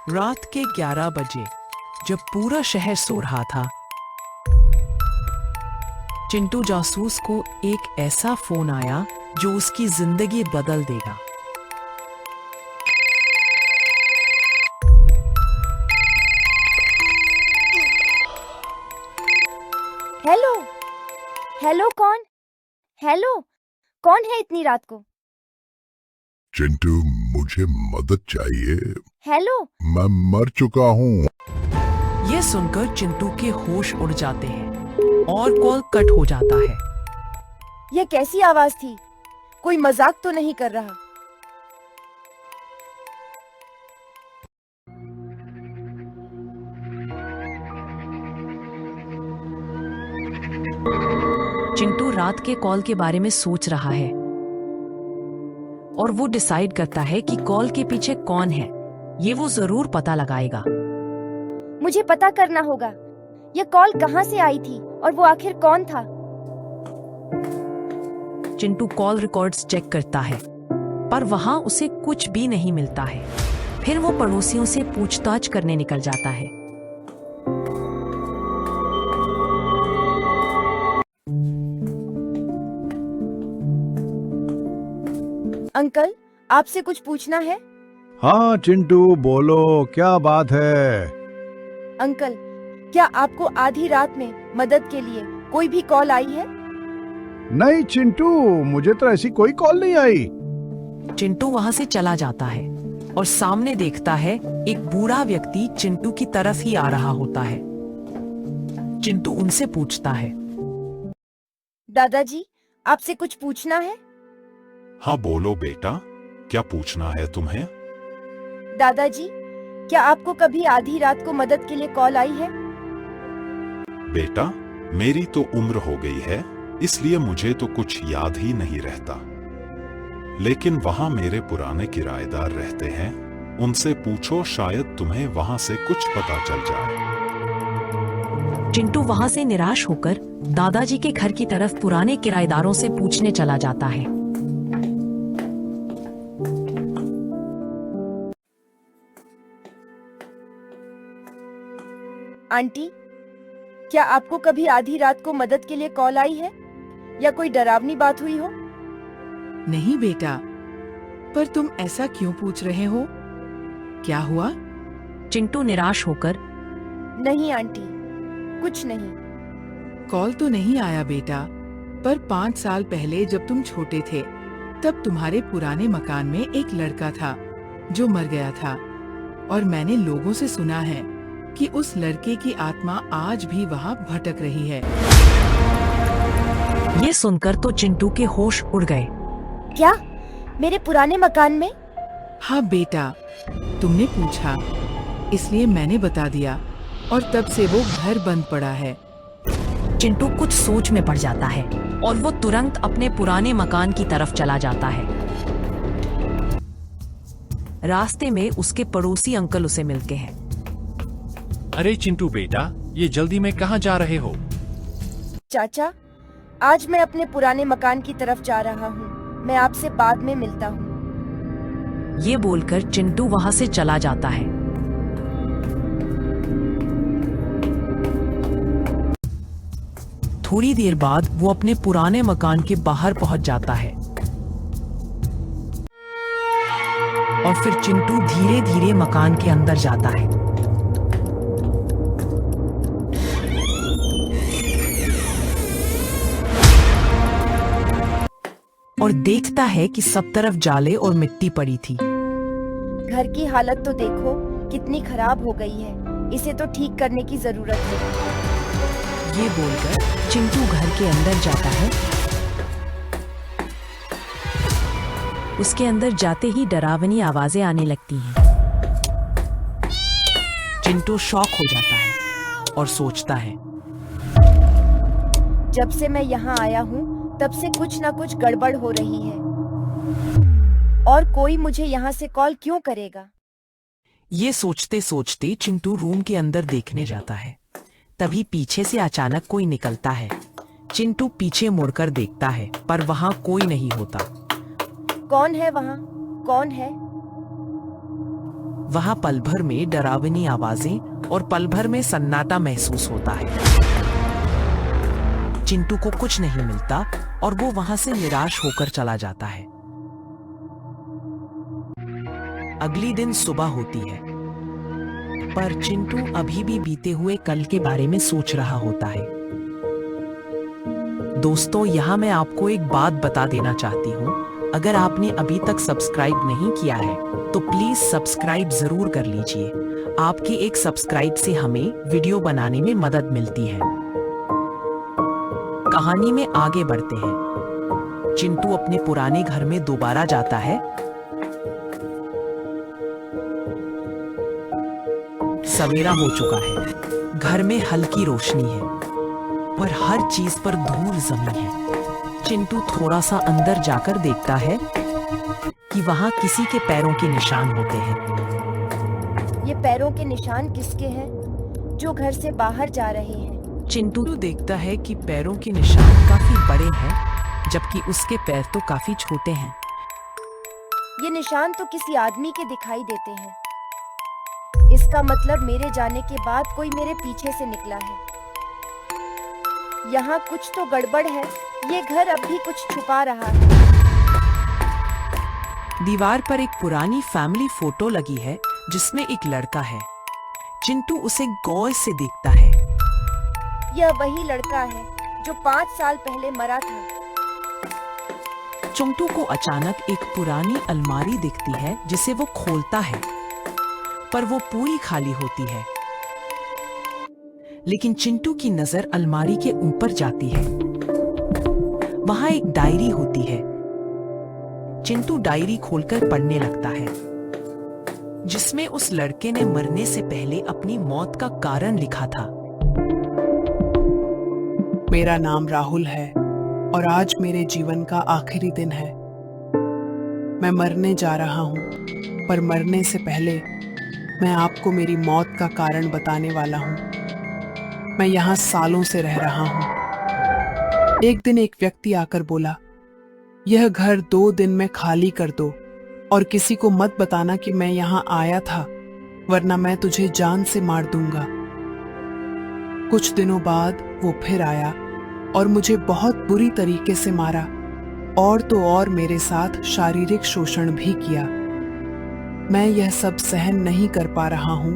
रात के 11 बजे जब पूरा शहर सो रहा था, चिंटू जासूस को एक ऐसा फोन आया जो उसकी जिंदगी बदल देगा। हेलो हेलो हेलो कौन है इतनी रात को? चिंटू, मुझे मदद चाहिए। हेलो। मैं मर चुका हूँ। ये सुनकर चिंटू के होश उड़ जाते हैं और कॉल कट हो जाता है। ये कैसी आवाज थी? कोई मजाक तो नहीं कर रहा? चिंटू रात के कॉल के बारे में सोच रहा है और वो डिसाइड करता है कि कॉल के पीछे कौन है। ये वो जरूर पता लगाएगा। मुझे पता करना होगा ये कॉल कहाँ से आई थी और वो आखिर कौन था। चिंटू कॉल रिकॉर्ड्स चेक करता है पर वहां उसे कुछ भी नहीं मिलता है। फिर वो पड़ोसियों से पूछताछ करने निकल जाता है। अंकल, आपसे कुछ पूछना है। हाँ चिंटू, बोलो क्या बात है। अंकल, क्या आपको आधी रात में मदद के लिए कोई भी कॉल आई है? नहीं चिंटू, मुझे तो ऐसी कोई कॉल नहीं आई। चिंटू वहां से चला जाता है और सामने देखता है एक बूढ़ा व्यक्ति चिंटू की तरफ ही आ रहा होता है। चिंटू उनसे पूछता है, दादाजी, आपसे कुछ पूछना है? हाँ बोलो बेटा, क्या पूछना है तुम्हें? दादाजी, क्या आपको कभी आधी रात को मदद के लिए कॉल आई है? बेटा, मेरी तो उम्र हो गई है, इसलिए मुझे तो कुछ याद ही नहीं रहता। लेकिन वहां मेरे पुराने किराएदार रहते हैं, उनसे पूछो, शायद तुम्हें वहां से कुछ पता चल जाए। चिंटू वहां से निराश होकर दादाजी के घर की तरफ पुराने किराएदारों से पूछने चला जाता है। आंटी, क्या आपको कभी आधी रात को मदद के लिए कॉल आई है या कोई डरावनी बात हुई हो? नहीं बेटा, पर तुम ऐसा क्यों पूछ रहे हो? क्या हुआ? चिंटू निराश होकर, नहीं आंटी, कुछ नहीं। कॉल तो नहीं आया बेटा, पर 5 साल पहले जब तुम छोटे थे तब तुम्हारे पुराने मकान में एक लड़का था जो मर गया था, और मैंने लोगों से सुना है कि उस लड़के की आत्मा आज भी वहाँ भटक रही है। ये सुनकर तो चिंटू के होश उड़ गए। क्या? मेरे पुराने मकान में? हाँ बेटा, तुमने पूछा इसलिए मैंने बता दिया, और तब से वो घर बंद पड़ा है। चिंटू कुछ सोच में पड़ जाता है और वो तुरंत अपने पुराने मकान की तरफ चला जाता है। रास्ते में उसके पड़ोसी अंकल उसे मिलते हैं। अरे चिंटू बेटा, ये जल्दी में कहाँ जा रहे हो? चाचा, आज मैं अपने पुराने मकान की तरफ जा रहा हूँ। मैं आपसे बाद में मिलता हूँ। ये बोलकर चिंटू वहां से चला जाता है। थोड़ी देर बाद वो अपने पुराने मकान के बाहर पहुंच जाता है और फिर चिंटू धीरे धीरे मकान के अंदर जाता है। और देखता है कि सब तरफ जाले और मिट्टी पड़ी थी। घर की हालत तो देखो कितनी खराब हो गई है, इसे तो ठीक करने की जरूरत है। ये बोलकर चिंटू घर के अंदर जाता है। उसके अंदर जाते ही डरावनी आवाजें आने लगती हैं। चिंटू शॉक हो जाता है और सोचता है, जब से मैं यहाँ आया हूँ तब से कुछ ना कुछ गड़बड़ हो रही है, और कोई मुझे यहाँ से कॉल क्यों करेगा? ये सोचते सोचते चिंटू रूम के अंदर देखने जाता है। तभी पीछे से अचानक कोई निकलता है। चिंटू पीछे मुड़कर देखता है पर वहाँ कोई नहीं होता। कौन है वहाँ? कौन है? वहां पल भर में डरावनी आवाजें और पल भर में सन्नाटा महसूस होता है। चिंटू को कुछ नहीं मिलता और वो वहां से निराश होकर चला जाता है। अगली दिन सुबह होती है, पर चिंटू अभी भी बीते हुए कल के बारे में सोच रहा होता है। दोस्तों, यहाँ मैं आपको एक बात बता देना चाहती हूँ। अगर आपने अभी तक सब्सक्राइब नहीं किया है तो प्लीज सब्सक्राइब जरूर कर लीजिए। आपके एक सब्सक्राइब से हमें वीडियो बनाने में मदद मिलती है। कहानी में आगे बढ़ते हैं। चिंटू अपने पुराने घर में दोबारा जाता है। सवेरा हो चुका है। घर में हल्की रोशनी है पर हर चीज पर धूल जमी है। चिंटू थोड़ा सा अंदर जाकर देखता है कि वहां किसी के पैरों के निशान होते हैं। ये पैरों के निशान किसके हैं जो घर से बाहर जा रहे हैं? चिंटू देखता है कि पैरों के निशान काफी बड़े हैं, जबकि उसके पैर तो काफी छोटे हैं। ये निशान तो किसी आदमी के दिखाई देते हैं। इसका मतलब मेरे जाने के बाद कोई मेरे पीछे से निकला है। यहाँ कुछ तो गड़बड़ है। ये घर अब भी कुछ छुपा रहा है। दीवार पर एक पुरानी फैमिली फोटो लगी है जिसमें एक लड़का है। चिंटू उसे गौर से देखता है। यह वही लड़का है जो 5 साल पहले मरा था। चिंटू को अचानक एक पुरानी अलमारी दिखती है जिसे वो खोलता है, पर वो पूरी खाली होती है। लेकिन चिंटू की नजर अलमारी के ऊपर जाती है। वहां एक डायरी होती है। चिंटू डायरी खोलकर पढ़ने लगता है, जिसमें उस लड़के ने मरने से पहले अपनी मौत का कारण लिखा था। मेरा नाम राहुल है और आज मेरे जीवन का आखिरी दिन है। मैं मरने जा रहा हूं, पर मरने से पहले मैं आपको मेरी मौत का कारण बताने वाला हूं। मैं यहाँ सालों से रह रहा हूं। एक दिन एक व्यक्ति आकर बोला, यह घर 2 दिन में खाली कर दो और किसी को मत बताना कि मैं यहाँ आया था, वरना मैं तुझे जान से मार दूंगा। कुछ दिनों बाद वो फिर आया और मुझे बहुत बुरी तरीके से मारा और तो और मेरे साथ शारीरिक शोषण भी किया। मैं यह सब सहन नहीं कर पा रहा हूं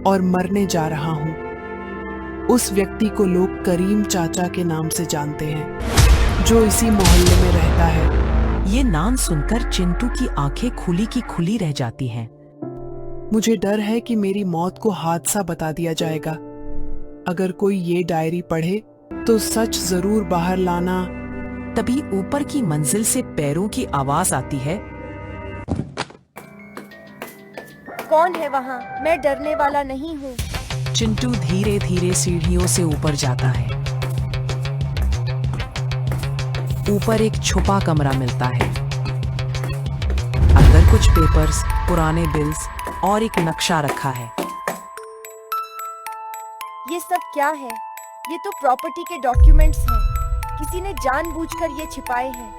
और मरने जा रहा हूं। उस व्यक्ति को लोग करीम चाचा के नाम से जानते हैं, जो इसी मोहल्ले में रहता है। ये नाम सुनकर चिंटू की आंखें खुली की खुली रह जाती हैं। मुझे डर है कि मेरी मौत को हादसा बता दिया जाएगा। अगर कोई ये डायरी पढ़े तो सच जरूर बाहर लाना। तभी ऊपर की मंजिल से पैरों की आवाज आती है। कौन है वहाँ? मैं डरने वाला नहीं हूँ। चिंटू धीरे धीरे सीढ़ियों से ऊपर जाता है। ऊपर एक छुपा कमरा मिलता है। अंदर कुछ पेपर्स, पुराने बिल्स और एक नक्शा रखा है। ये सब क्या है? ये तो प्रॉपर्टी के डॉक्यूमेंट्स हैं। किसी ने जानबूझकर ये छिपाए हैं।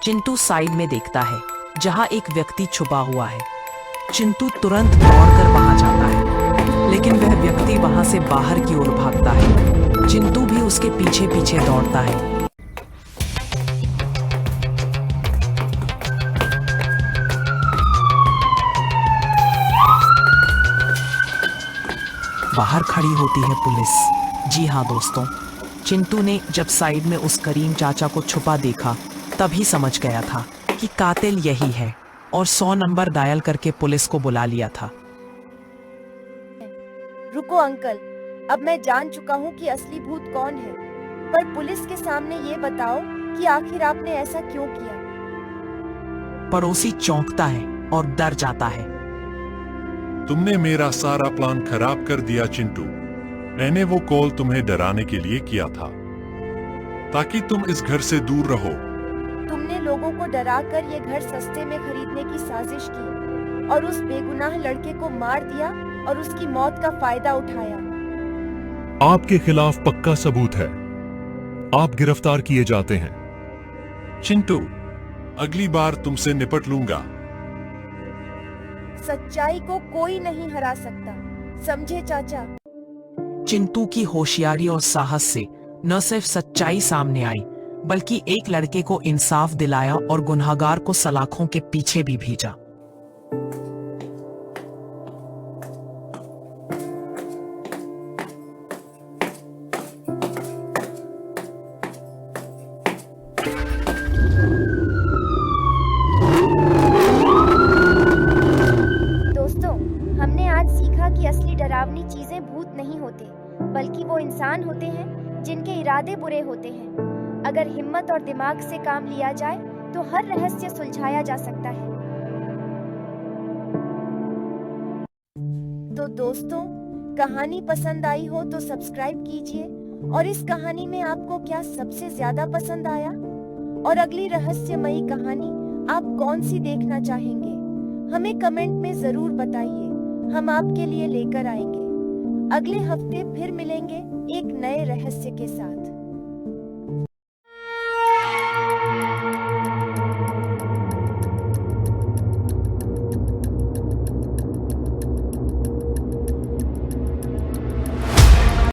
चिंटू साइड में देखता है जहां एक व्यक्ति छुपा हुआ है। चिंटू तुरंत दौड़कर वहां जाता है, लेकिन वह व्यक्ति वहां से बाहर की ओर भागता है। चिंटू भी उसके पीछे पीछे दौड़ता है। बाहर खड़ी होती है पुलिस। जी हाँ दोस्तों, चिंटू ने जब साइड में उस करीम चाचा को छुपा देखा तभी समझ गया था कि कातिल यही है और 100 नंबर डायल करके पुलिस को बुला लिया था। रुको अंकल, अब मैं जान चुका हूँ कि असली भूत कौन है, पर पुलिस के सामने ये बताओ कि आखिर आपने ऐसा क्यों किया? पड़ोसी चौंकता है और डर जाता है। तुमने मेरा सारा प्लान खराब कर दिया चिंटू। मैंने वो कॉल तुम्हें डराने के लिए किया था, ताकि तुम इस घर से दूर रहो। तुमने लोगों को डराकर ये घर सस्ते में खरीदने की साजिश की और उस बेगुनाह लड़के को मार दिया और उसकी मौत का फायदा उठाया। आपके खिलाफ पक्का सबूत है। आप गिरफ्तार किए जाते हैं। चिंटू, अगली बार तुमसे निपट लूंगा। सच्चाई को कोई नहीं हरा सकता, समझे चाचा? चिंटू की होशियारी और साहस से न सिर्फ सच्चाई सामने आई, बल्कि एक लड़के को इंसाफ दिलाया और गुनहगार को सलाखों के पीछे भी भेजा। दोस्तों, हमने आज सीखा कि असली डरावनी चीजें भूत नहीं होते, बल्कि वो इंसान होते हैं जिनके इरादे बुरे होते हैं। अगर हिम्मत और दिमाग से काम लिया जाए तो हर रहस्य सुलझाया जा सकता है। तो दोस्तों, कहानी पसंद आई हो तो सब्सक्राइब कीजिए। और इस कहानी में आपको क्या सबसे ज्यादा पसंद आया? और अगली रहस्यमयी कहानी आप कौन सी देखना चाहेंगे? हमें कमेंट में जरूर बताइए, हम आपके लिए लेकर आएंगे। अगले हफ्ते फिर मिलेंगे एक नए रहस्य के साथ।